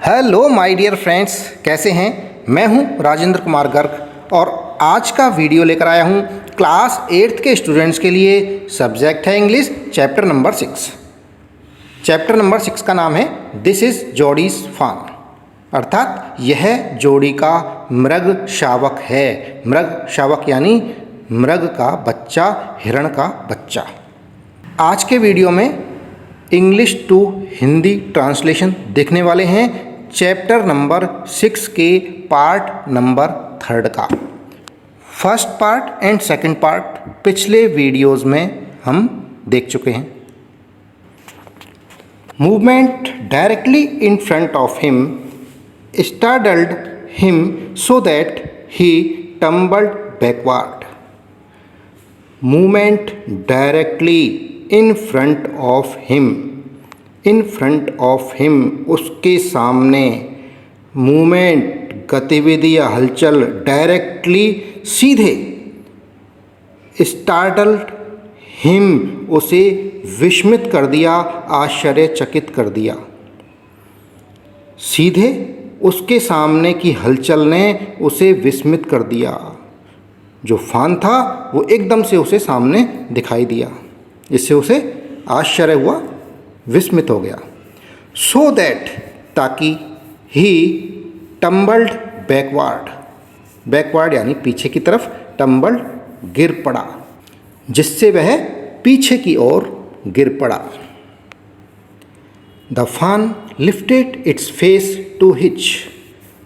Hello my dear friends, कैसे हैं। मैं हूं राजेंद्र कुमार गर्ग और आज का वीडियो लेकर आया हूं क्लास 8th के स्टूडेंट्स के लिए। सब्जेक्ट है English, chapter number 6। Chapter number 6 का नाम है दिस इज़ जोडीज फान, अर्थात यह जोड़ी का मृग शावक है। मृग शावक यानी मृग का बच्चा, हिरण का बच्चा। आज के वीडियो में इंग्लिश टू हिंदी ट्रांसलेशन देखने वाले हैं चैप्टर नंबर 6 के पार्ट नंबर 3 का। First part and second part पिछले वीडियोस में हम देख चुके हैं। Movement directly in front of him startled him so that he tumbled backward. Movement directly in front of him, in front of him उसके सामने। Movement गतिविधि या हलचल, डायरेक्टली सीधे। स्टार्टल्ड हिम उसे विस्मित कर दिया, आश्चर्यचकित कर दिया। सीधे उसके सामने की हलचल ने उसे विस्मित कर दिया। जो फान था वो एकदम से उसे सामने दिखाई दिया, इससे उसे आश्चर्य हुआ, विस्मित हो गया। सो दैट ताकि ही टम्बल्ड बैकवर्ड, बैकवर्ड यानी पीछे की तरफ, टम्बल्ड गिर पड़ा, जिससे वह पीछे की ओर गिर पड़ा। The fawn lifted its face to his.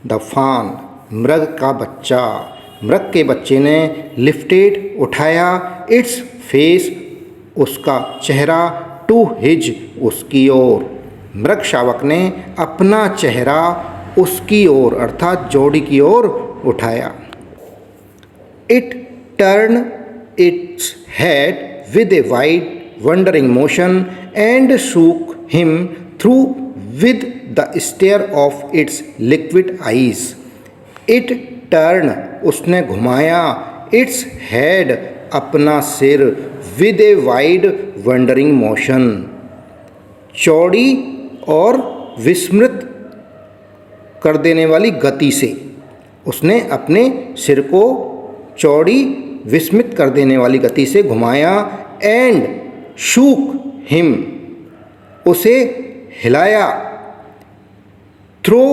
The fawn मृग का बच्चा, मृग के बच्चे ने लिफ्टेड उठाया, इट्स फेस उसका चेहरा, टू हिज उसकी ओर। मृग शावक ने अपना चेहरा उसकी ओर अर्थात जोड़ी की ओर उठाया। It turn its head with a wide wondering motion and shook him through with the stare of its liquid eyes. It turn उसने घुमाया, इट्स हेड अपना सिर, with a wide wondering motion चौड़ी और विस्मृत कर देने वाली गति से। उसने अपने सिर को चौड़ी विस्मित कर देने वाली गति से घुमाया। एंड शूक हिम उसे हिलाया। Through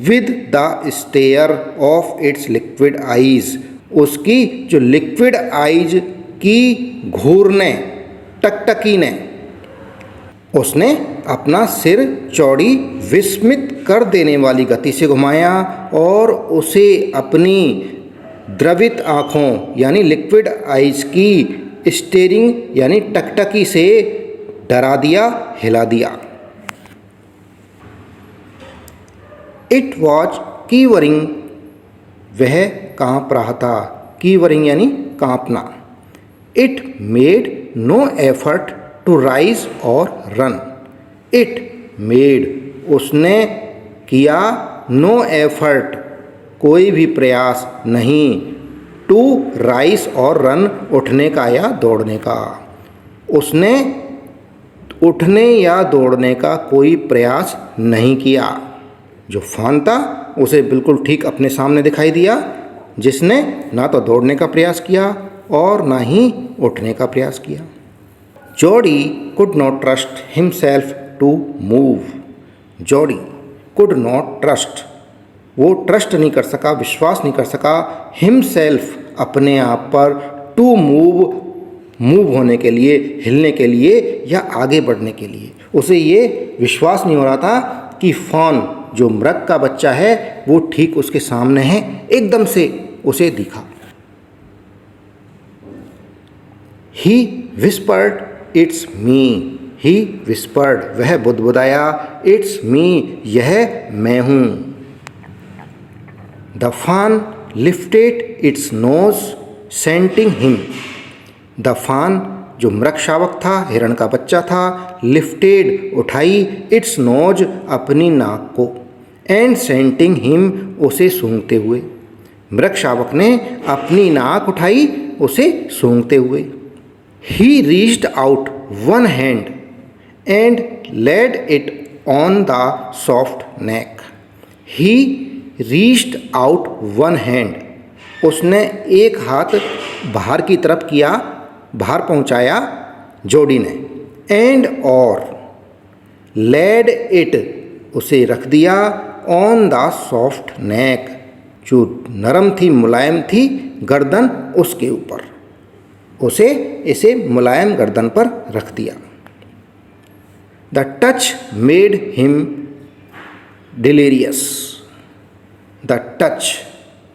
with the stare of its liquid eyes उसकी जो लिक्विड आईज की घूरने, टकटकी ने उसने अपना सिर चौड़ी विस्मित कर देने वाली गति से घुमाया और उसे अपनी द्रवित आँखों यानी लिक्विड आईज की स्टेरिंग यानी टकटकी से डरा दिया, हिला दिया। इट वॉज कीवरिंग वह काँप रहा था। कीवरिंग यानी काँपना। It made no effort to rise और रन। इट मेड उसने किया, नो एफर्ट कोई भी प्रयास नहीं, टू राइज और रन उठने का या दौड़ने का। उसने उठने या दौड़ने का कोई प्रयास नहीं किया। जो फान था उसे बिल्कुल ठीक अपने सामने दिखाई दिया, जिसने ना तो दौड़ने का प्रयास किया और ना ही उठने का प्रयास किया। Jody could not trust himself to move. Jody could not trust, वो ट्रस्ट नहीं कर सका, विश्वास नहीं कर सका, हिमसेल्फ अपने आप पर, टू मूव मूव होने के लिए, हिलने के लिए या आगे बढ़ने के लिए। उसे ये विश्वास नहीं हो रहा था कि फान जो मृग का बच्चा है वो ठीक उसके सामने है। एकदम से उसे दिखा। He whispered it's me. He whispered वह बुदबुदाया, इट्स मी यह मैं हूँ। The fawn lifted its nose scenting him. The fawn जो मृग शावक था, हिरण का बच्चा था, लिफ्टेड उठाई, इट्स नोज अपनी नाक को, एंड सेंटिंग हिम उसे सूंघते हुए। मृग शावक ने अपनी नाक उठाई उसे सूंघते हुए। He reached out one hand and laid it on the soft neck. He reached out one hand. उसने एक हाथ बाहर की तरफ किया, बाहर पहुंचाया जोड़ी ने. And और laid it, उसे रख दिया on the soft neck, जो नरम थी, मुलायम थी गर्दन, उसके ऊपर. उसे इसे मुलायम गर्दन पर रख दिया. The touch made him delirious. The touch,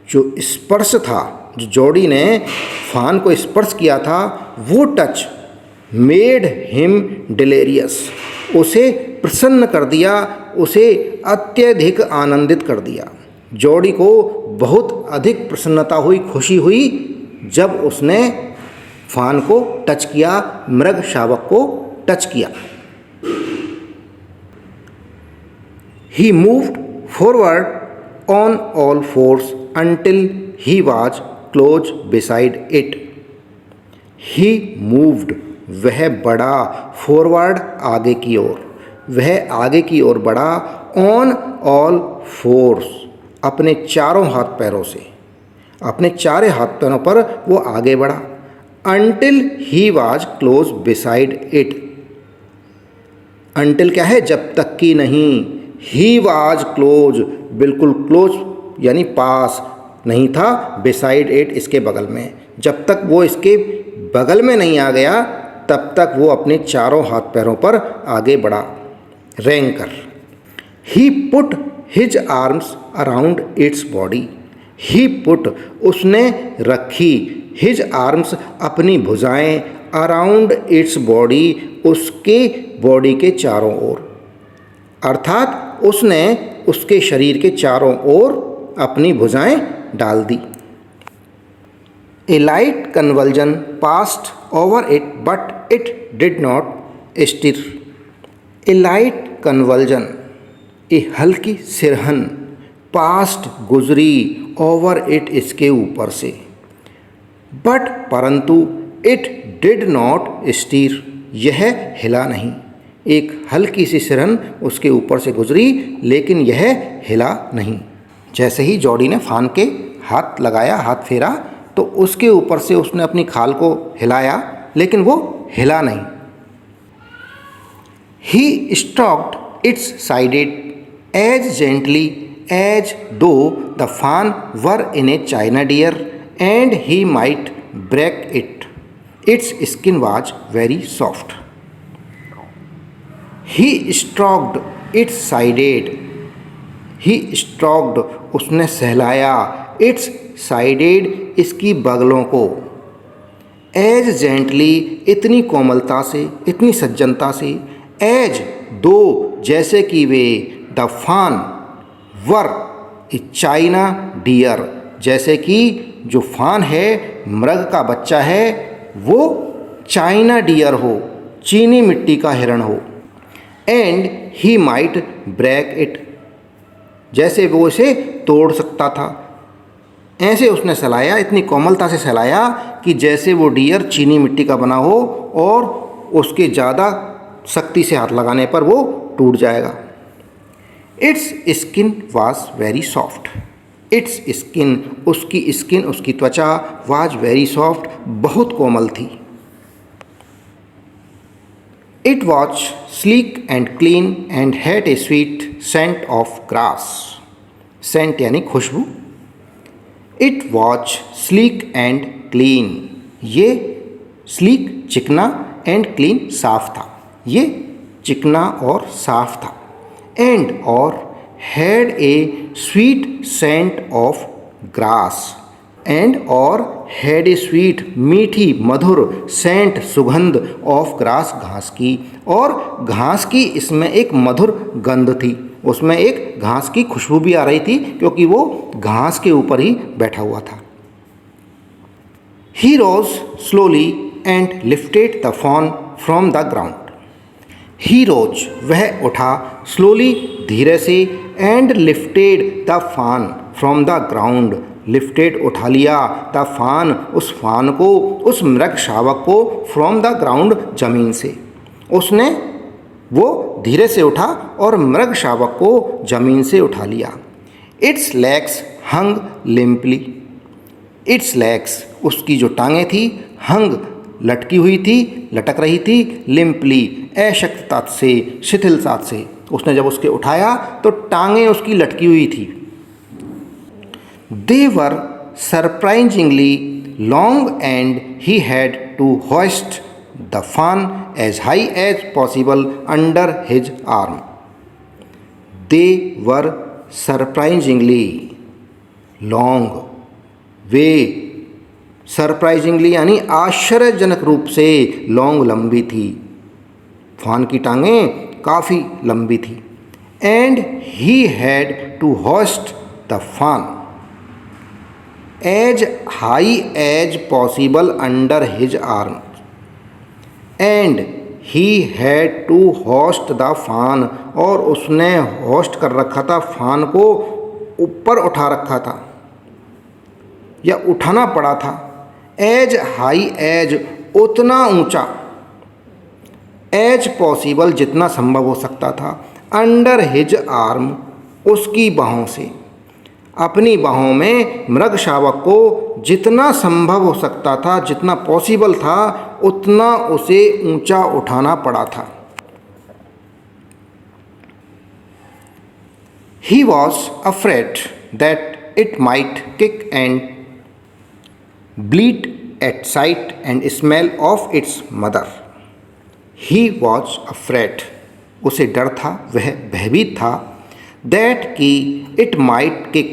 जो स्पर्श था, जो जोड़ी ने फान को स्पर्श किया था, वो टच made him delirious, उसे प्रसन्न कर दिया, उसे अत्यधिक आनंदित कर दिया. जोड़ी को बहुत अधिक प्रसन्नता हुई, खुशी हुई जब उसने फान को टच किया, मृग शावक को टच किया. He moved forward on all fours until he was close beside it. He moved, वह बढ़ा, forward आगे की ओर, वह आगे की ओर बढ़ा, on all fours, अपने चारों हाथ पैरों से, अपने चारे हाथ पैरों पर वो आगे बढ़ा. Until he was close beside it. Until क्या है? जब तक कि नहीं. He was close, बिल्कुल close यानी पास नहीं था, beside it, इसके बगल में. जब तक वो इसके बगल में नहीं आ गया तब तक वो अपने चारों हाथ पैरों पर आगे बढ़ा, रेंग कर. He put his arms around its body. He put, उसने रखी, his arms, अपनी भुजाएं, around its body, उसके बॉडी के चारों ओर, अर्थात उसने उसके शरीर के चारों ओर अपनी भुजाएं डाल दी. A light convulsion passed over it, but it did not stir. A light convulsion, एक हल्की सिरहन, पास्ट गुजरी, ओवर इट, इसके ऊपर से, बट परंतु, इट डिड नॉट स्टीर, यह हिला नहीं. एक हल्की सी सिरहन उसके ऊपर से गुजरी लेकिन यह हिला नहीं. जैसे ही जोड़ी ने फान के हाथ लगाया, हाथ फेरा, तो उसके ऊपर से उसने अपनी खाल को हिलाया लेकिन वो हिला नहीं. He stroked its sided as gently as though the fawn were in a china deer and he might break it. Its skin was very soft. He stroked its sided. He stroked, उसने सहलाया, its sided, इसकी बगलों को, as gently, इतनी कोमलता से, इतनी सज्जनता से, as though, जैसे कि वे, द फान वर, चाइना डियर, जैसे कि जो फान है, मृग का बच्चा है, वो चाइना डियर हो, चीनी मिट्टी का हिरण हो. And he might break it, जैसे वो इसे तोड़ सकता था. ऐसे उसने सहलाया, इतनी कोमलता से सहलाया कि जैसे वो डियर चीनी मिट्टी का बना हो और उसके ज़्यादा सख्ती से हाथ लगाने पर वो टूट जाएगा. Its skin was very soft. Its skin, उसकी स्किन, उसकी त्वचा, वॉज वेरी सॉफ्ट, बहुत कोमल थी. It was sleek and clean and had a sweet scent of grass. Scent यानी खुशबू. It was sleek and clean, ये स्लीक चिकना, एंड क्लीन साफ था, ये चिकना और साफ था. एंड और had a sweet scent of grass, and और हैड ए स्वीट, मीठी मधुर, सेंट, सुगंध, ऑफ ग्रास, घास की, और घास की इसमें एक मधुर गंध थी, उसमें एक घास की खुशबू भी आ रही थी क्योंकि वो घास के ऊपर ही बैठा हुआ था. He rose slowly and lifted the fawn from the ground. He rose, वह उठा, स्लोली, धीरे से, and lifted the fawn from the ground, lifted, उठा लिया, द फान, उस फान को, उस मृग शावक को, फ्रॉम द ग्राउंड, जमीन से. उसने वो धीरे से उठा और मृग शावक को जमीन से उठा लिया। Its legs hung limply. Its legs, उसकी जो टांगें थी, हंग, लटकी हुई थी, लटक रही थी, लिम्पली, अशक्तता से, शिथिलता से। उसने जब उसके उठाया तो टांगें उसकी लटकी हुई थी। They were surprisingly long and he had to hoist the fawn as high as possible under his arm. They were surprisingly long, वे सरप्राइजिंगली यानी आश्चर्यजनक रूप से लॉन्ग, लंबी थी। फान की टांगें काफ़ी लंबी थी। And he had to hoist the fawn as high as possible under his arm. And he had to hoist the fawn, और उसने होस्ट कर रखा था, फान को ऊपर उठा रखा था या उठाना पड़ा था। एज हाई एज, उतना ऊंचा, एज पॉसिबल जितना संभव हो सकता था, अंडर हिज आर्म, उसकी बाहों से। अपनी बाहों में मृग शावक को जितना संभव हो सकता था, जितना पॉसिबल था, उतना उसे ऊंचा उठाना पड़ा था। He was afraid that it might kick and bleat at sight and smell of its mother. He was afraid, उसे डर था, वह भयभीत था, that कि it might kick,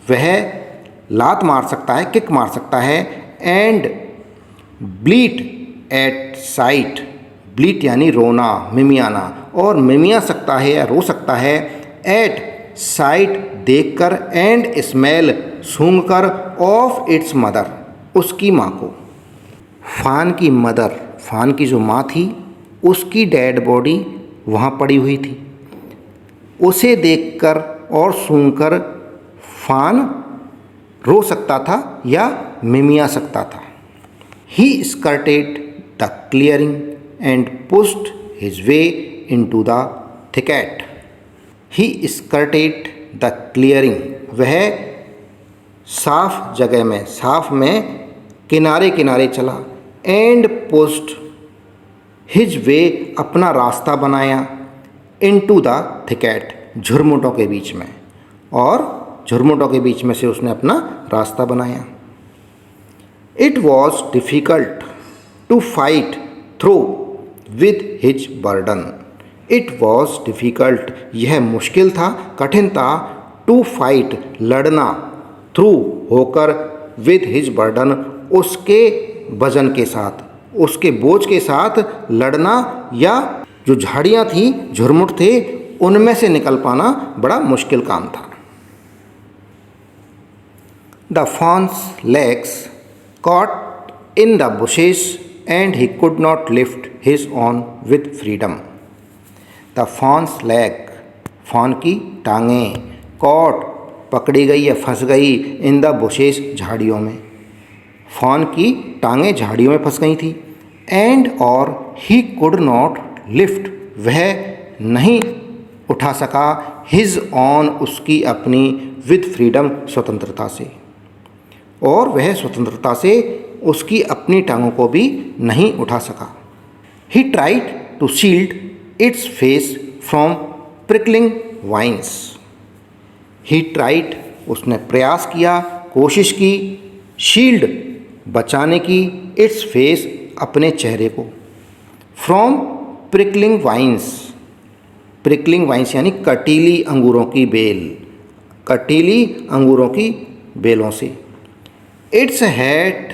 वह लात मार सकता है, किक मार सकता है, and bleat at sight, bleat यानी रोना, मिमियाना, और मिमिया सकता है या रो सकता है, at साइट देखकर, एंड स्मेल सूंघकर, ऑफ इट्स मदर, उसकी माँ को। फान की मदर, फान की जो माँ थी, उसकी डेड बॉडी वहाँ पड़ी हुई थी। उसे देखकर और सूंघकर फान रो सकता था या मिमिया सकता था। He skirted the clearing and pushed his way into the thicket. He skirted the clearing, वह साफ जगह में, साफ में किनारे किनारे चला, एंड पुश्ड हिज वे, अपना रास्ता बनाया, इनटू द थिकेट, झुरमुटों के बीच में, और झुरमुटों के बीच में से उसने अपना रास्ता बनाया। It was difficult to fight through with his burden. It was difficult, यह मुश्किल था, कठिन था, टू फाइट, लड़ना, थ्रू होकर, विद हिज बर्डन, उसके वजन के साथ, उसके बोझ के साथ लड़ना, या जो झाड़ियाँ थी, झुरमुट थे, उनमें से निकल पाना बड़ा मुश्किल काम था। The fawn's legs caught in the bushes and he could not lift his own with freedom. The fawn's leg, fawn की टांगें, caught, पकड़ी गई या फंस गई, in the bushes, झाड़ियों में। fawn की टांगें झाड़ियों में फंस गई थी, and और he could not lift, वह नहीं उठा सका, his own, उसकी अपनी, with freedom, स्वतंत्रता से, और वह स्वतंत्रता से उसकी अपनी टांगों को भी नहीं उठा सका। He tried to shield its face from prickling vines. He tried, उसने प्रयास किया, कोशिश की, शील्ड, बचाने की, इट्स फेस, अपने चेहरे को, from prickling wines. Prickling wines यानी कटीली अंगूरों की बेल, कटीली अंगूरों की बेलों से। Its head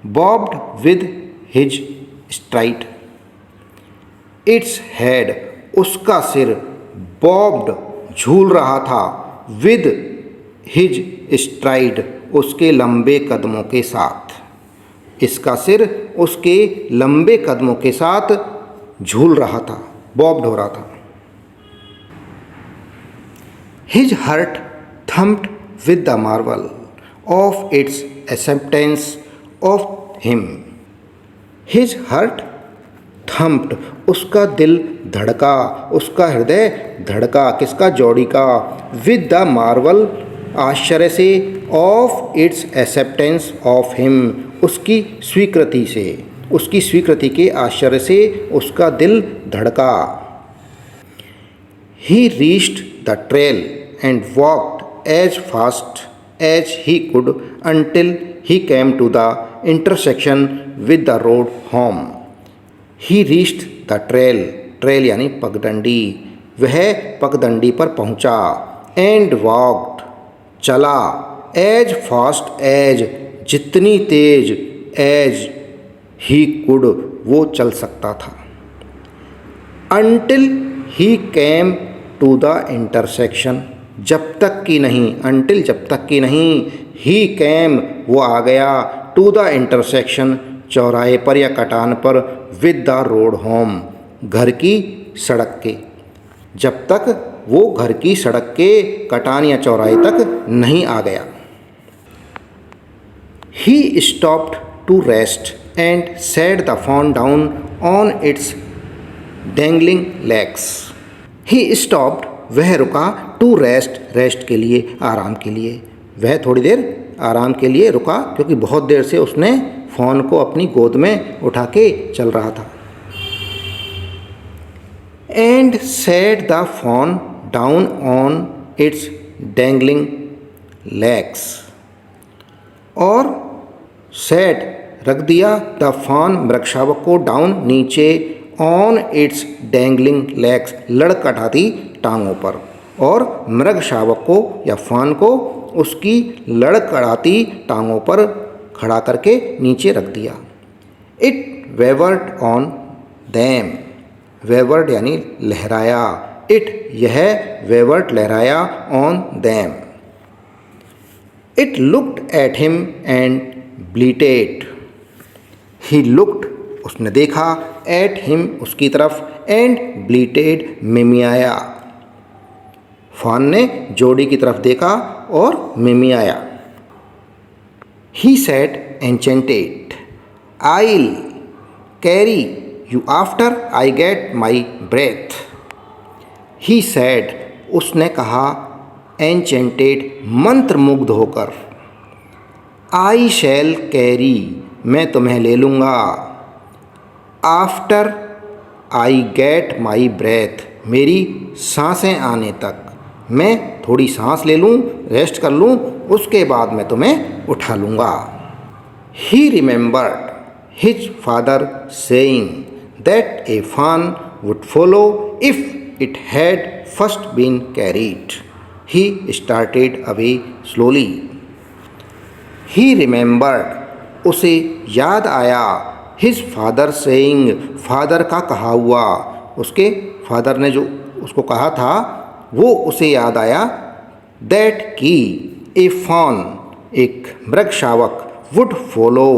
barbed with his STRIDE. Its head, उसका सिर, बॉब्ड, झूल रहा था, विद हिज स्ट्राइड, उसके लंबे कदमों के साथ। इसका सिर उसके लंबे कदमों के साथ झूल रहा था, बॉब्ड हो रहा था। His heart thumped with the marvel of its acceptance of him. His heart thumped, उसका दिल धड़का, उसका हृदय धड़का, किसका? जोड़ी का। विद द मार्वल, आश्चर्य से, of its acceptance of him, उसकी स्वीकृति से, उसकी स्वीकृति के आश्चर्य से उसका दिल धड़का। He reached the trail and walked as fast as he could until he came to the intersection with the road home. He reached the trail, trail यानी पगडंडी, वह पगडंडी पर पहुंचा। and walked, चला, as fast as, जितनी तेज, as he could, वो चल सकता था। until he came to the intersection, जब तक कि नहीं, until जब तक कि नहीं, he came, वो आ गया, to the intersection, चौराहे पर या कटान पर, with the road home, घर की सड़क के, जब तक वो घर की सड़क के कटान या चौराहे तक नहीं आ गया। He stopped to rest and set the phone down on its dangling legs. He stopped, वह रुका, टू रेस्ट, रेस्ट के लिए, आराम के लिए, वह थोड़ी देर आराम के लिए रुका क्योंकि बहुत देर से उसने फ़ोन को अपनी गोद में उठा के चल रहा था। And set the phone down on it's dangling legs, और सेट रख दिया, द फोन मृगशावक को, डाउन नीचे, ऑन इट्स डैंगलिंग लेग्स लड़खड़ाती टांगों पर, और मृगशावक को या फान को उसकी लड़खड़ाती टांगों पर खड़ा करके नीचे रख दिया। It wavered on them, wavered यानी लहराया, इट यह वेवर्ड लहराया, on them. It looked at him and bleated, he looked उसने देखा, एट हिम उसकी तरफ, एंड ब्लीटेड मिमियाया, फान ने जोड़ी की तरफ देखा और मिमियाया। He said enchanted, I'll carry you after I get my breath. He said, उसने कहा, एन्चेंटेड मंत्रमुग्ध होकर, आई शैल कैरी, मैं तुम्हें ले लूँगा, after I get my breath, मेरी सांसें आने तक, मैं थोड़ी सांस ले लूँ, रेस्ट कर लूँ, उसके बाद मैं तुम्हें उठा लूँगा। He remembered his father saying that a fawn would follow if it had first been carried. He started away slowly. He remembered, उसे याद आया, हिज फादर सेइंग, फादर का कहा हुआ, उसके फादर ने जो उसको कहा था वो उसे याद आया, दैट की ए फॉन, एक मृगशावक, वुड फॉलो,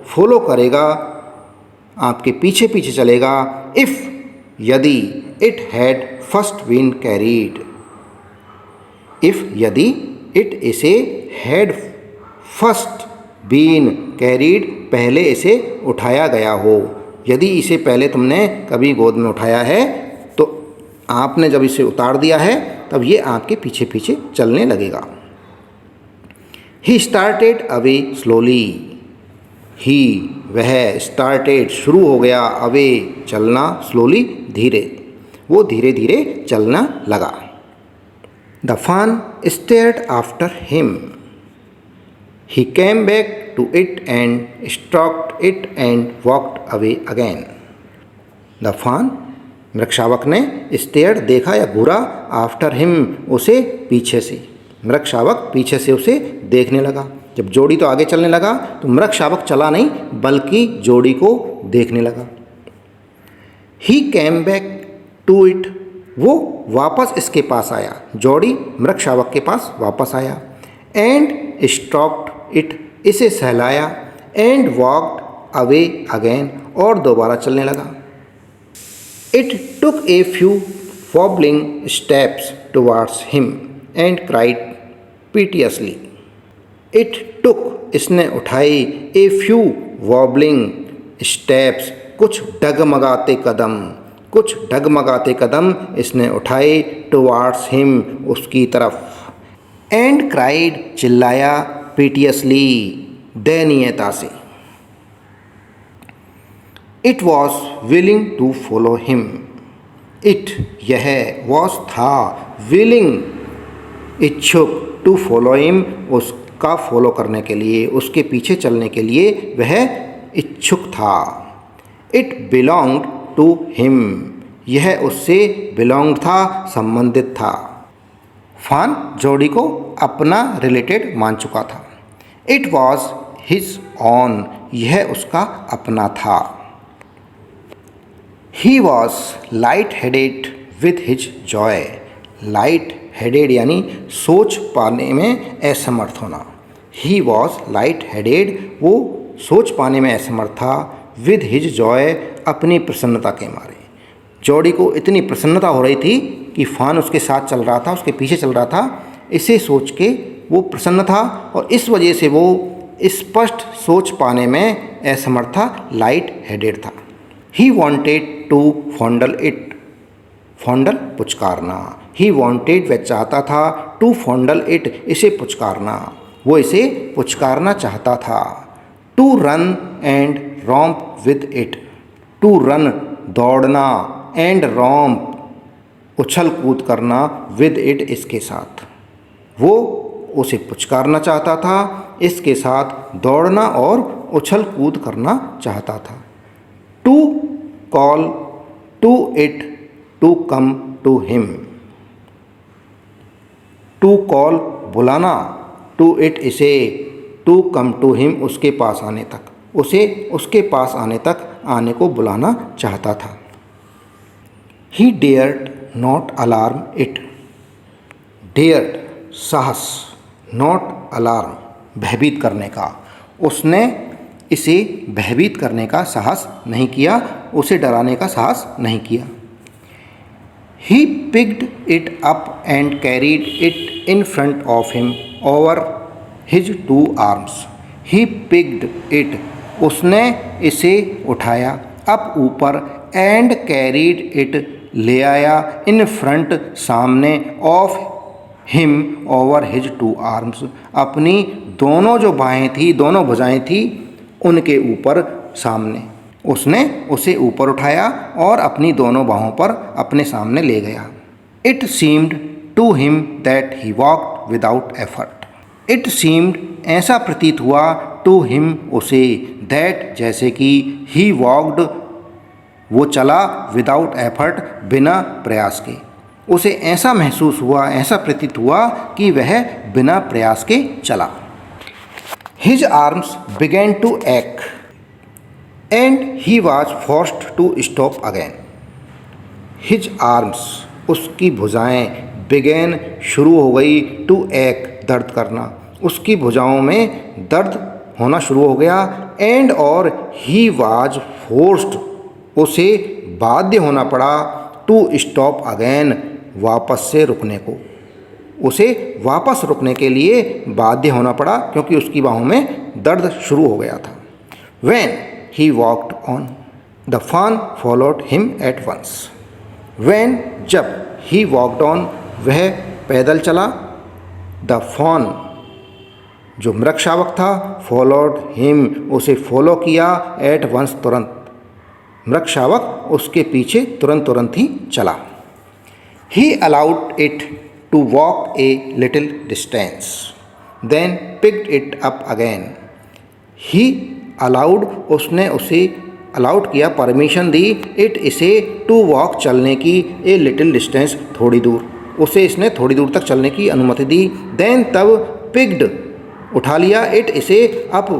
फॉलो करेगा, आपके पीछे पीछे चलेगा, इफ़ यदि, it had first been carried, if यदि, इट इसे, हैड फर्स्ट बीन कैरीड, पहले इसे उठाया गया हो, यदि इसे पहले तुमने कभी गोद में उठाया है तो आपने जब इसे उतार दिया है तब ये आपके पीछे पीछे चलने लगेगा। ही स्टार्टेड अवे स्लोली, ही वह, स्टार्टेड शुरू हो गया, अवे चलना, स्लोली धीरे, वो धीरे धीरे चलना लगा। द फान stared after him, he came back to it and stalked it and walked away again. The fawn, मृगशावक ने, स्टेयर्ड देखा या घूरा, आफ्टर हिम उसे पीछे से, मृगशावक पीछे से उसे देखने लगा। जब जोड़ी तो आगे चलने लगा तो मृगशावक चला नहीं बल्कि जोड़ी को देखने लगा। ही केम बैक टू इट, वो वापस इसके पास आया, जोड़ी मृगशावक के पास वापस आया, एंड स्टॉक्ड इट, इसे सहलाया, एंड वॉक्ड अवे अगेन, और दोबारा चलने लगा। It took a few wobbling steps towards him and cried piteously. It took, इसने उठाई, ए फ्यू वॉबलिंग स्टेप्स, कुछ डगमगाते कदम इसने उठाए टुवार्ड्स हिम, उसकी तरफ। एंड क्राइड, चिल्लाया, पिटियसली, दयनीयता से। It was willing to follow him. It, यह, वॉज, था, विलिंग, इच्छुक, टू फॉलो हिम, उसका फॉलो करने के लिए, उसके पीछे चलने के लिए वह इच्छुक था। इट बिलोंग्ड टू हिम, यह उससे बिलोंग था, संबंधित था। फान जोड़ी को अपना रिलेटेड मान चुका था। इट वॉज हिज ऑन, यह उसका अपना था। He was light headed with his Joy. Light headed यानी सोच पाने में असमर्थ होना। ही वॉज लाइट हेडेड, वो सोच पाने में असमर्थ था, विद हिज जॉय, अपनी प्रसन्नता के मारे। जॉडी को इतनी प्रसन्नता हो रही थी कि फान उसके साथ चल रहा था, उसके पीछे चल रहा था। इसे सोच के वो प्रसन्न था और इस वजह से वो स्पष्ट सोच पाने में असमर्थ था, लाइट हेडेड था। He wanted to fondle it. Fondle, पुचकारना। ही वॉन्टेड, वह चाहता था, टू फॉन्डल इट, इसे पुचकारना। वो इसे पुचकारना चाहता था। To run and romp with it. To run, दौड़ना, एंड रोम्प, उछल कूद करना, विद इट, इसके साथ। वो उसे पुचकारना चाहता था, इसके साथ दौड़ना और उछल कूद करना चाहता था। To call to it to come to him. To call, बुलाना, टू इट, इसे, टू कम टू हिम, उसके पास आने तक, उसे उसके पास आने तक, आने को बुलाना चाहता था। He dared not alarm it. Dared, साहस, नॉट अलार्म, भयभीत करने का। उसने इसे भयभीत करने का साहस नहीं किया, उसे डराने का साहस नहीं किया। He picked it up and carried it in front of him over his two arms. He picked it, उसने इसे उठाया, अप, ऊपर, एंड कैरीड इट, ले आया, इन फ्रंट, सामने, of him, over his two arms, अपनी दोनों जो बाहें थी, दोनों भुजाएं थी, उनके ऊपर, सामने। उसने उसे ऊपर उठाया और अपनी दोनों बाहों पर अपने सामने ले गया। It seemed to him that he walked without effort. It seemed, ऐसा प्रतीत हुआ, टू हिम, उसे, दैट, जैसे कि, ही वॉक्ड, वो चला, विदाउट एफर्ट, बिना प्रयास के। उसे ऐसा महसूस हुआ, ऐसा प्रतीत हुआ कि वह बिना प्रयास के चला। His arms began to ache and he was forced to stop again. His arms, उसकी भुजाएं, बिगेन, शुरू हो गई, टू एक, दर्द करना, उसकी भुजाओं में दर्द होना शुरू हो गया। एंड, और, ही वॉज फोर्स्ड, उसे बाध्य होना पड़ा, टू स्टॉप अगेन, वापस से रुकने को। उसे वापस रुकने के लिए बाध्य होना पड़ा क्योंकि उसकी बाहों में दर्द शुरू हो गया था। When he walked on, the fawn followed him at once. When, जब, he walked on, वह पैदल चला, the fawn, जो मृग शावक था, followed him, उसे फॉलो किया, at once, तुरंत। मृग शावक उसके पीछे तुरंत ही चला। He allowed it to walk a little distance, then picked it up again. He allowed, उसने उसे अलाउड किया, परमिशन दी, इट, इसे, टू वॉक, चलने की, ए लिटिल डिस्टेंस, थोड़ी दूर, उसे इसने थोड़ी दूर तक चलने की अनुमति दी। देन, तब, पिक्ड, उठा लिया, इट, इसे, अप,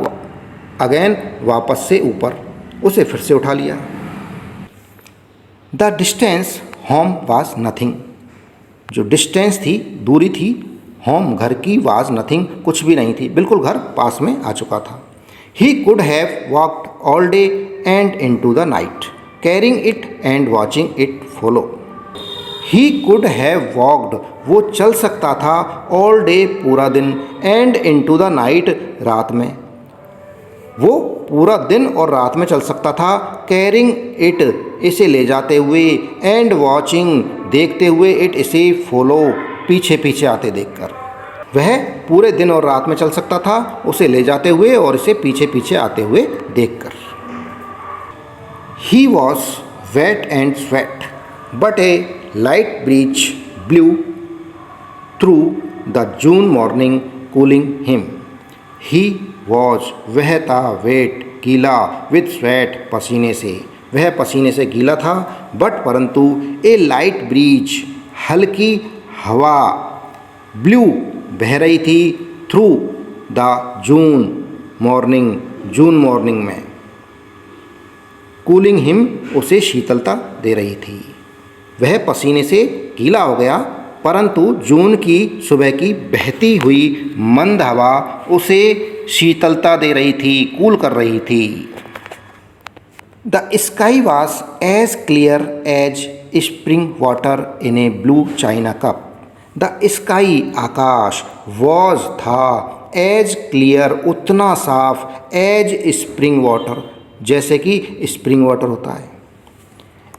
अगेन, वापस से ऊपर, उसे फिर से उठा लिया। The distance home was nothing, जो डिस्टेंस थी, दूरी थी, होम, घर की, वाज नथिंग, कुछ भी नहीं थी, बिल्कुल घर पास में आ चुका था। He could have walked all day and into the night, carrying it and watching it follow. He could have walked, वो चल सकता था, ऑल डे, पूरा दिन, and into the night, रात में, वो पूरा दिन और रात में चल सकता था। कैरिंग इट, इसे ले जाते हुए, एंड वॉचिंग, देखते हुए, इट, इसे, फॉलो, पीछे पीछे आते देखकर। वह पूरे दिन और रात में चल सकता था, उसे ले जाते हुए और इसे पीछे पीछे आते हुए देखकर। He was wet and sweat, but a light breeze blew through the June morning, cooling him. He was, वह था, wet, गीला, with sweat, पसीने से, वह पसीने से गीला था, बट परंतु, a light breeze, हल्की हवा, blew, बह रही थी, through the June morning, June morning में, कूलिंग हिम, उसे शीतलता दे रही थी। वह पसीने से गीला हो गया, परंतु जून की सुबह की बहती हुई मंद हवा उसे शीतलता दे रही थी, कूल कर रही थी। The sky was as clear as spring water in a blue china cup. The sky, आकाश, वॉज, था, एज क्लियर, उतना साफ, एज स्प्रिंग वाटर, जैसे कि स्प्रिंग वाटर होता है।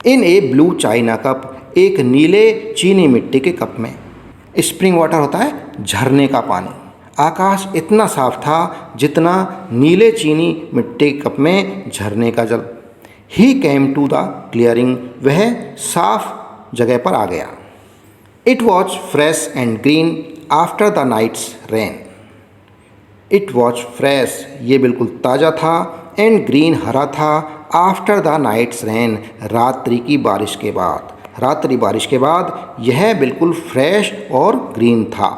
इन ए ब्लू चाइना कप, एक नीले चीनी मिट्टी के कप में। स्प्रिंग वाटर होता है झरने का पानी। आकाश इतना साफ था जितना नीले चीनी मिट्टी के कप में झरने का जल। He came to the clearing, वह साफ जगह पर आ गया। It was fresh and green after the night's rain. It was fresh, ये बिल्कुल ताज़ा था, एंड ग्रीन, हरा था, आफ्टर द नाइट्स रेन, रात्रि की बारिश के बाद। रात्रि बारिश के बाद यह बिल्कुल फ्रेश और ग्रीन था।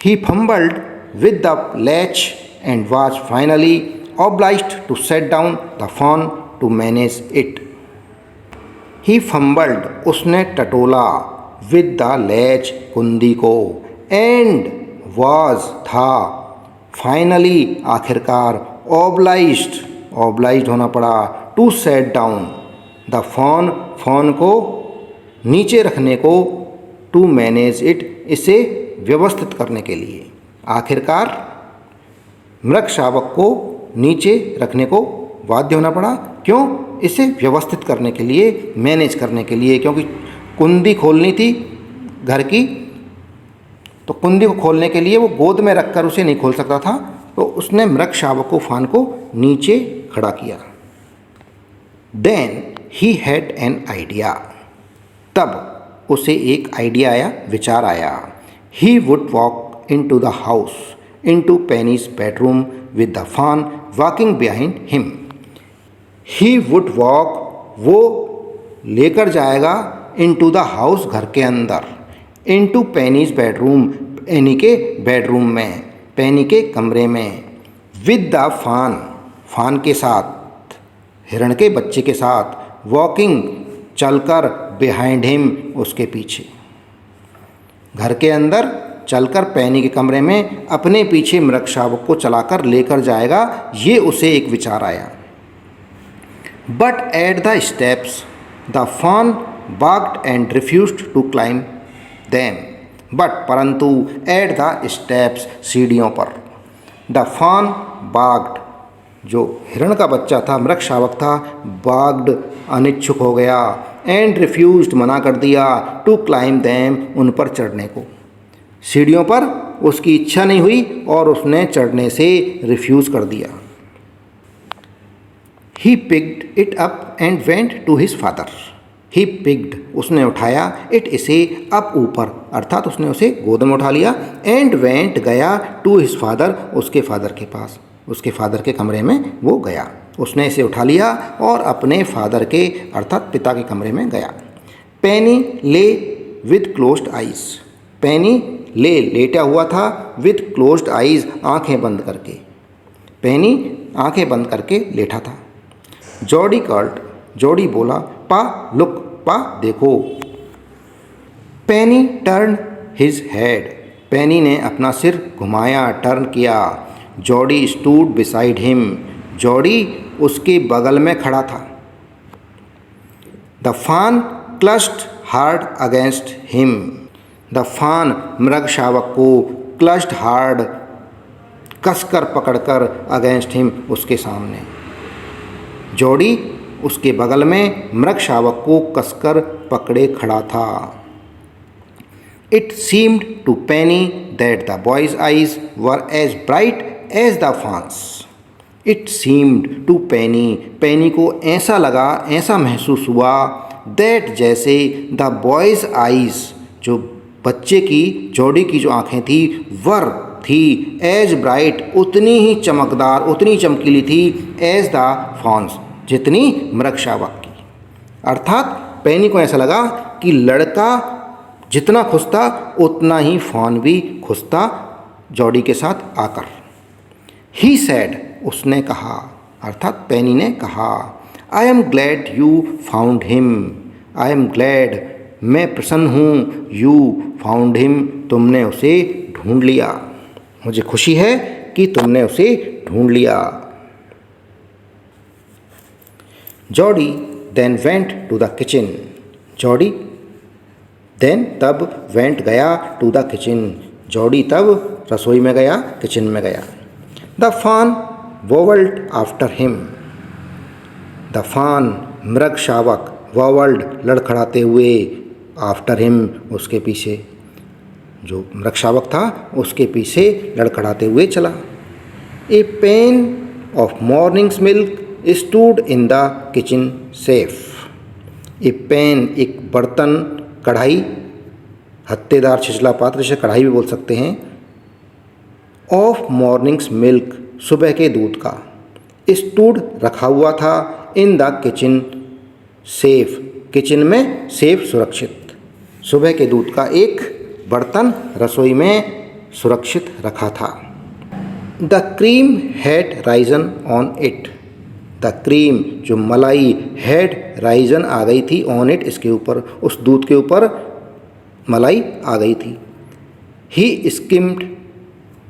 He fumbled with the latch and was finally obliged to set down the fawn to manage it. He fumbled, उसने टटोला, विद द लैच, कुंदी को, एंड वॉज, था, फाइनली, आखिरकार, ऑब्लाइज्ड, ऑब्लाइज्ड होना पड़ा, to set down the fawn, fawn को नीचे रखने को, टू मैनेज इट, इसे व्यवस्थित करने के लिए। आखिरकार मृग शावक को नीचे रखने को बाध्य होना पड़ा। क्यों? इसे व्यवस्थित करने के लिए, मैनेज करने के लिए, क्योंकि कुंडी खोलनी थी घर की, तो कुंडी को खोलने के लिए वो गोद में रखकर उसे नहीं खोल सकता था, तो उसने मृग शावक को, फान को नीचे खड़ा किया। Then he had an idea, तब उसे एक आइडिया आया, विचार आया। He would walk into the house, into Penny's bedroom with the fawn walking behind him. He would walk, वो लेकर जाएगा, इन टू द हाउस, घर के अंदर, इन टू पेनीज बेडरूम, पेनी के बेडरूम में, पेनी के कमरे में, विद द फान, फान के साथ, हिरण के बच्चे के साथ, वॉकिंग, चलकर, बिहाइंड हिम, उसके पीछे, घर के अंदर चलकर पेनी के कमरे में अपने पीछे मृग शावक को चलाकर लेकर जाएगा, ये उसे एक विचार आया। But at the steps the fawn balked and refused to climb them. But, परंतु, एट द स्टेप्स, सीढ़ियों पर, द फान बाग्ड, जो हिरण का बच्चा था, मृग शावक था, बाग्ड, अनिच्छुक हो गया, एंड रिफ्यूज्ड, मना कर दिया, टू क्लाइम देम, उन पर चढ़ने को। सीढ़ियों पर उसकी इच्छा नहीं हुई और उसने चढ़ने से रिफ्यूज़ कर दिया। He picked it up and went to his father. He picked, उसने उठाया, इट, इसे, अप, ऊपर, अर्थात उसने उसे गोद में उठा लिया, एंड वेंट, गया, टू हिज फादर, उसके फादर के पास, उसके फादर के कमरे में वो गया। उसने इसे उठा लिया और अपने फादर के, अर्थात पिता के कमरे में गया। पेनी ले विद क्लोज्ड आइज। पेनी ले, लेटा हुआ था, विद क्लोज्ड आइज, आंखें बंद करके। पेनी आंखें बंद करके लेटा था। जॉडी कॉल्ड, जॉडी बोला, पा, लुक, पा, देखो। पेनी टर्न हिज हेड, पेनी ने अपना सिर घुमाया, टर्न किया। Jordi stood beside him, Jordi उसके बगल में खड़ा था। द फान क्लस्ड hard against him, the fawn, मृग शावक को, क्लस्ड हार्ड, कसकर पकड़कर अगेंस्ट हिम, उसके सामने। जॉडी उसके बगल में मृग शावक को कसकर पकड़े खड़ा था। It seemed to Penny that the boy's eyes were as bright as the fawn's. It seemed to Penny, Penny को ऐसा लगा, ऐसा महसूस हुआ, दैट जैसे द बॉयज आईज, जो बच्चे की, जॉडी की जो आँखें थी, वर थी, एज ब्राइट, उतनी ही चमकदार, उतनी चमकीली थी, एज द फॉन्स, जितनी मृग शावक की। अर्थात पेनी को ऐसा लगा कि लड़का जितना खुश था उतना ही फॉन भी खुश था जॉडी के साथ आकर। ही सैड, उसने कहा, अर्थात पेनी ने कहा, I am glad you found him. I am glad, मैं प्रसन्न हूँ, यू फाउंड हिम, तुमने उसे ढूंढ लिया। मुझे खुशी है कि तुमने उसे ढूंढ लिया। Jody then went to the kitchen. Jody then तब वेंट गया टू द किचन। जॉडी तब रसोई में गया, किचन में गया। द फान वोवल्ड आफ्टर हिम। द फान, मृग शावक, वोवल्ड, लड़खड़ाते हुए, आफ्टर हिम, उसके पीछे, जो मृग शावक था उसके पीछे लड़खड़ाते हुए चला। A pan of morning's milk stood in the kitchen safe. A pan, एक बर्तन, कढ़ाई, हत्तेदार छिछला पात्र, जिसे कढ़ाई भी बोल सकते हैं, ऑफ मॉर्निंग्स मिल्क, सुबह के दूध का, स्टूड, रखा हुआ था, इन द किचन सेफ, किचन में सेफ, सुरक्षित। सुबह के दूध का एक बर्तन रसोई में सुरक्षित रखा था। The cream had Ryzen on it. The cream, जो मलाई, हैड राइजन, आ गई थी, ऑन इट, इसके ऊपर, उस दूध के ऊपर मलाई आ गई थी। He skimmed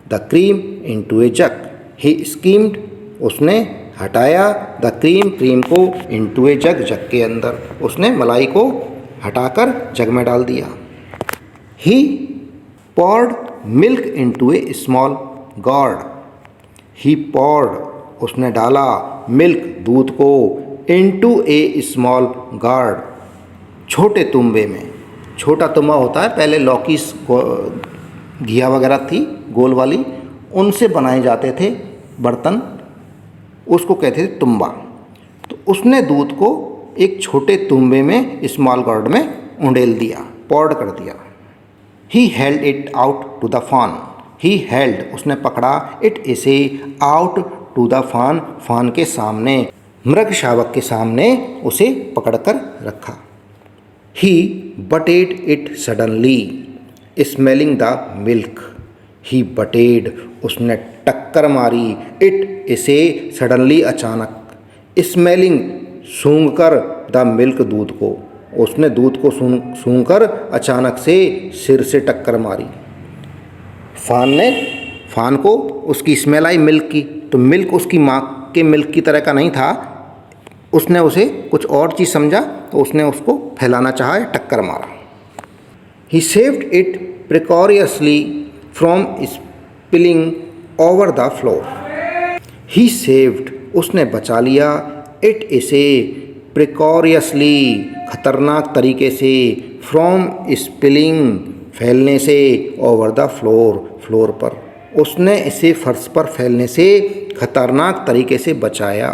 the cream into a jug. He skimmed, उसने हटाया, द क्रीम, क्रीम को, इनटू ए जग, जग के अंदर, उसने मलाई को हटाकर जग में डाल दिया। ही पॉर्ड मिल्क इनटू ए स्मॉल गॉर्ड। ही पॉर्ड, उसने डाला, मिल्क, दूध को, इनटू ए स्मॉल गार्ड, छोटे तुंबे में। छोटा तुम्बा होता है, पहले लौकी घिया वगैरह थी गोल वाली, उनसे बनाए जाते थे बर्तन, उसको कहते थे तुम्बा। तो उसने दूध को एक छोटे तुंबे में, स्मॉल गार्ड में उंडेल दिया, पॉर्ड कर दिया। He held it out to the fawn. He held, उसने पकड़ा, इट, इसे, आउट टू द फान, फान के सामने, मृग शावक के सामने उसे पकड़कर रखा। He butted it suddenly, smelling the milk. He butted, उसने टक्कर मारी, इट, इसे, सडनली, अचानक, स्मेलिंग, सूंघकर, द मिल्क, दूध को, उसने दूध को सूंघकर अचानक से सिर से टक्कर मारी। फान को उसकी स्मेल आई मिल्क की, तो मिल्क उसकी माँ के मिल्क की तरह का नहीं था, उसने उसे कुछ और चीज़ समझा, तो उसने उसको फैलाना चाहा, टक्कर मारा। He saved it precariously from spilling over the floor. He saved, उसने बचा लिया, इट, इसे, प्रिकॉरियसली, खतरनाक तरीके से, फ्रॉम स्पिलिंग, फैलने से, ओवर द फ्लोर, फ्लोर पर, उसने इसे फर्श पर फैलने से खतरनाक तरीके से बचाया।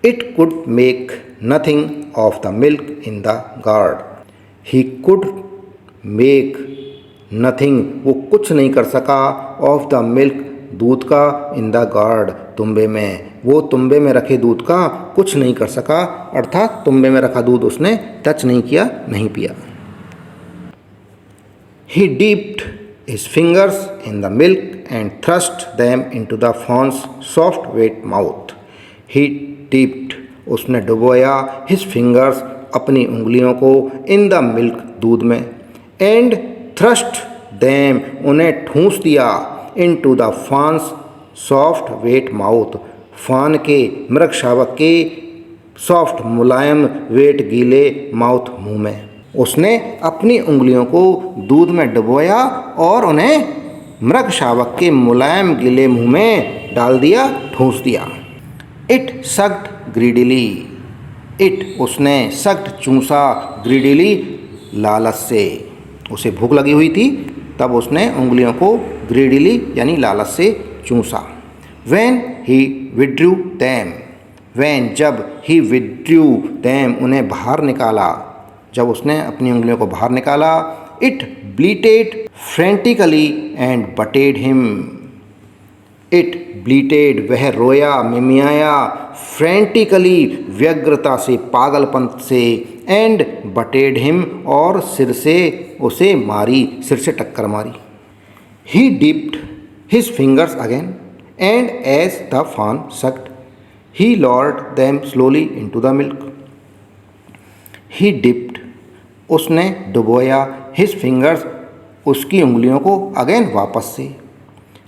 It could make nothing of the milk in the guard. He could make nothing, वो कुछ नहीं कर सका, ऑफ द मिल्क, दूध का, इन द गार्ड, तुंबे में, वो तुंबे में रखे दूध का कुछ नहीं कर सका, अर्थात तुंबे में रखा दूध उसने टच नहीं किया, नहीं पिया। He dipped his fingers in the milk and thrust them into the fawn's soft wet mouth. He dipped, उसने डुबोया, his fingers, अपनी उंगलियों को, in the milk, दूध में, and thrust them, उन्हें ठूंस दिया, into the fawn's soft wet mouth, फान के, मृग शावक के, सॉफ्ट, मुलायम, वेट, गीले, माउथ, मुंह में, उसने अपनी उंगलियों को दूध में डुबोया और उन्हें मृग शावक के मुलायम गिले मुंह में डाल दिया, ठूंस दिया। इट सक्ड ग्रीडिली, इट उसने, सक्ड चूसा, ग्रीडिली लालच से, उसे भूख लगी हुई थी तब उसने उंगलियों को ग्रीडिली यानी लालच से चूसा। When he withdrew them, when जब he withdrew them उन्हें बाहर निकाला, जब उसने अपनी उंगलियों को बाहर निकाला। It bleated frantically and butted him, it bleated वह रोया, मिमियाया, frantically व्यग्रता से, पागलपन से, and butted him और सिर से उसे मारी, सिर से टक्कर मारी। He dipped his fingers again and as the fawn sucked, he lowered them slowly into the milk. He dipped उसने डुबोया, his fingers उसकी उंगलियों को again वापस से,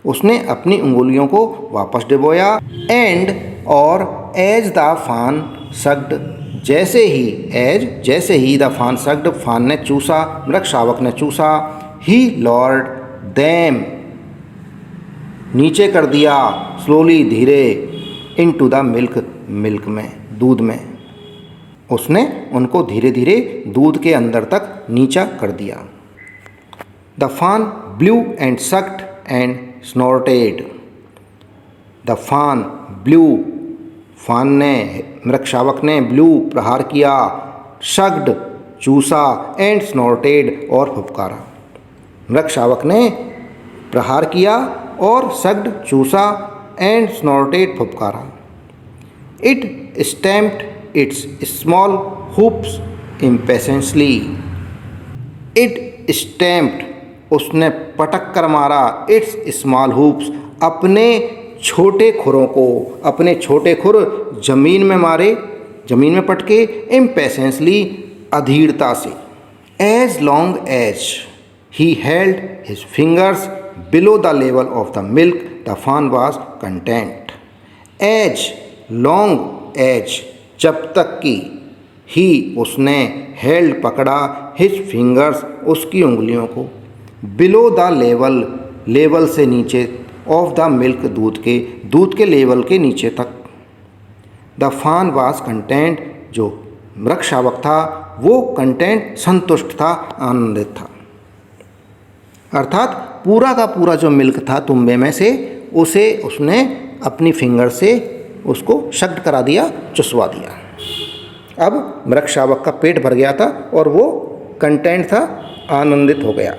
उसने अपनी उंगलियों को वापस डुबोया। and और as the fawn sucked जैसे ही the fawn sucked फान ने चूसा, मृग शावक ने चूसा। he lowered them नीचे कर दिया, स्लोली धीरे, इनटू द मिल्क में, दूध में, उसने उनको धीरे धीरे दूध के अंदर तक नीचा कर दिया। The fawn blew and sucked and snorted, the fawn blew fawn ने, मृग शावक ने, ब्लू प्रहार किया, सक्ड चूसा, एंड स्नॉर्टेड और फुफकारा। मृग शावक ने प्रहार किया और सक्ड चूसा, एंड स्नॉर्टेड फुफकारा। It stamped its small hoofs impatiently, it stamped उसने पटक कर मारा, इट्स स्मॉल हूप्स अपने छोटे खुरों को, अपने छोटे खुर जमीन में मारे, जमीन में पटके, इम्पेशेंसली अधीरता से। As long as he held his fingers below the level of the milk, the fawn was content. As long as जब तक कि ही उसने held पकड़ा, his fingers उसकी उंगलियों को, below the level से नीचे, of the milk दूध के लेवल के नीचे तक। The fawn was content जो मृग शावक था वो content संतुष्ट था, आनंदित था। अर्थात पूरा का पूरा जो मिल्क था तुम्बे में से उसे उसने अपनी फिंगर से उसको शक्ड करा दिया, चुसवा दिया। अब मृग शावक का पेट भर गया था और वो कंटेंट था, आनंदित हो गया।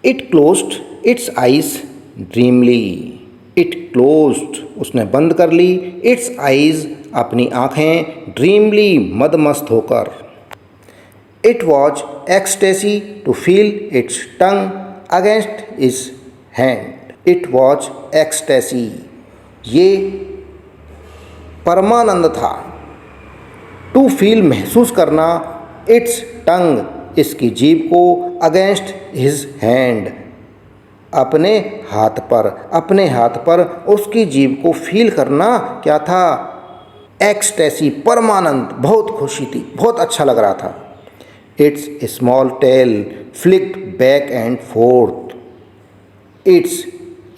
It closed its eyes dreamily, it closed उसने बंद कर ली, इट्स आइज अपनी आँखें, ड्रीमली मदमस्त होकर। It was ecstasy to feel its tongue against his hand. It was ecstasy. ये परमानंद था। To feel महसूस करना, its tongue इसकी जीभ को, against his hand अपने हाथ पर उसकी जीभ को फील करना क्या था? एक्सटेसी, परमानंद, बहुत खुशी थी, बहुत अच्छा लग रहा था। Its small tail flicked back and forth.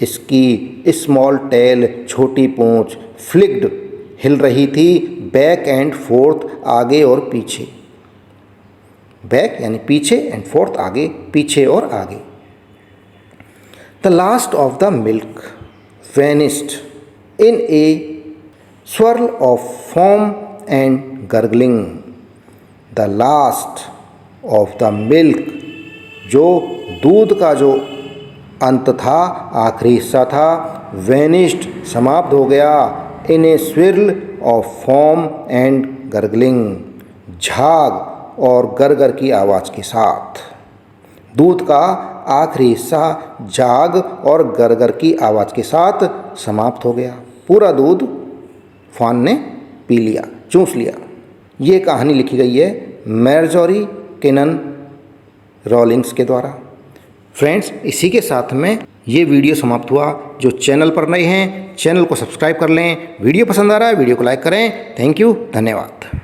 इसकी स्मॉल टेल, छोटी पूंछ, फ्लिक्ड हिल रही थी, बैक एंड फोर्थ आगे और पीछे, बैक यानी पीछे, एंड फोर्थ आगे, पीछे और आगे। The last of the milk vanished in A swirl of foam and gurgling. The last of the milk, जो दूध का जो अंत था, आखिरी हिस्सा था, वेनिस्ड समाप्त हो गया, in a swirl of foam and gurgling, झाग और गरगर की आवाज़ के साथ। दूध का आखिरी हिस्सा झाग और गरगर की आवाज़ के साथ समाप्त हो गया। पूरा दूध फान ने पी लिया, चूस लिया। ये कहानी लिखी गई है मार्जोरी किनन रॉलिंग्स के द्वारा। फ्रेंड्स, इसी के साथ में ये वीडियो समाप्त हुआ। जो चैनल पर नए हैं चैनल को सब्सक्राइब कर लें। वीडियो पसंद आ रहा है वीडियो को लाइक करें। थैंक यू, धन्यवाद।